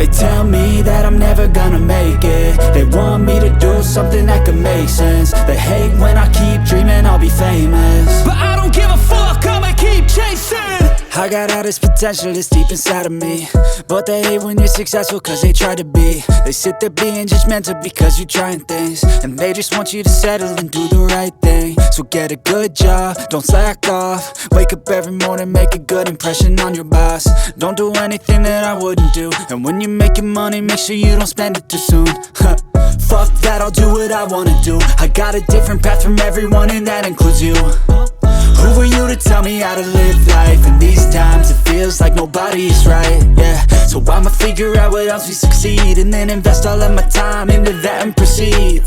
They tell me that I'm never gonna make it. They want me to do something that could make sense. They hate when I keep dreaming I'll be famous, but I don't give a fuck, I'ma keep chasing. I got all this potential that's deep inside of me, but they hate when you're successful cause they try to be. They sit there being judgmental because you're trying things, and they just want you to settle and do the right thing. So get a good job, don't slack off. Wake up every morning, make a good impression on your boss. Don't do anything that I wouldn't do, and when you're making money, make sure you don't spend it too soon. Fuck that, I'll do what I wanna do. I got a different path from everyone, and that includes you. Who are you to tell me how to live life? In these times it feels like nobody is right, yeah. So I'ma figure out what else we succeed, and then invest all of my time into that and proceed.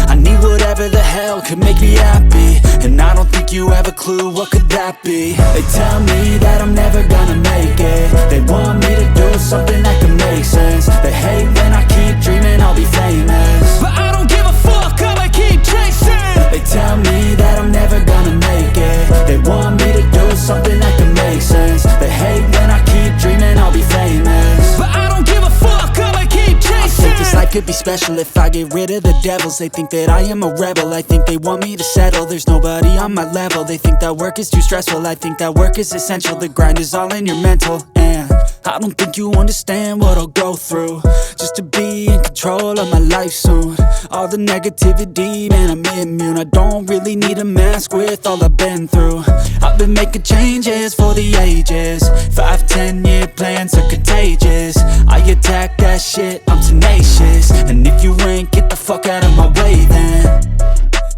I need whatever the hell could make me happy, and I don't think you have a clue what could that be. They tell me that I'm never gonna make it. They want me to do something that could make sense. They hate when I keep dreaming I'll be famous, but I don't give a fuck, I'ma keep chasing. They tell me that I'm never gonna make it. They want me to do something that can make sense. They hate when I keep dreaming I'll be famous, but I don't give a fuck, I'ma keep chasing. I think this life could be special if I get rid of the devils. They think that I am a rebel, I think they want me to settle. There's nobody on my level. They think that work is too stressful, I think that work is essential. The grind is all in your mental, and I don't think you understand what I'll go through just to be in control of my life soon. All the negativity, man, I'm immune. I don't really need a mask with all I've been through. I've been making changes for the ages. 5-10 year plans are contagious. I attack that shit, I'm tenacious. And if you ain't, get the fuck out of my way then.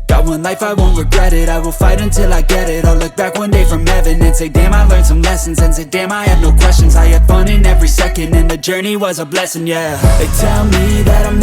Got one life, I won't regret it. I will fight until I get it. I'll look back one day from heaven and say, damn, I learned some lessons. And say, damn, I had no questions. I had fun in every second, and the journey was a blessing, yeah. They tell me that I'm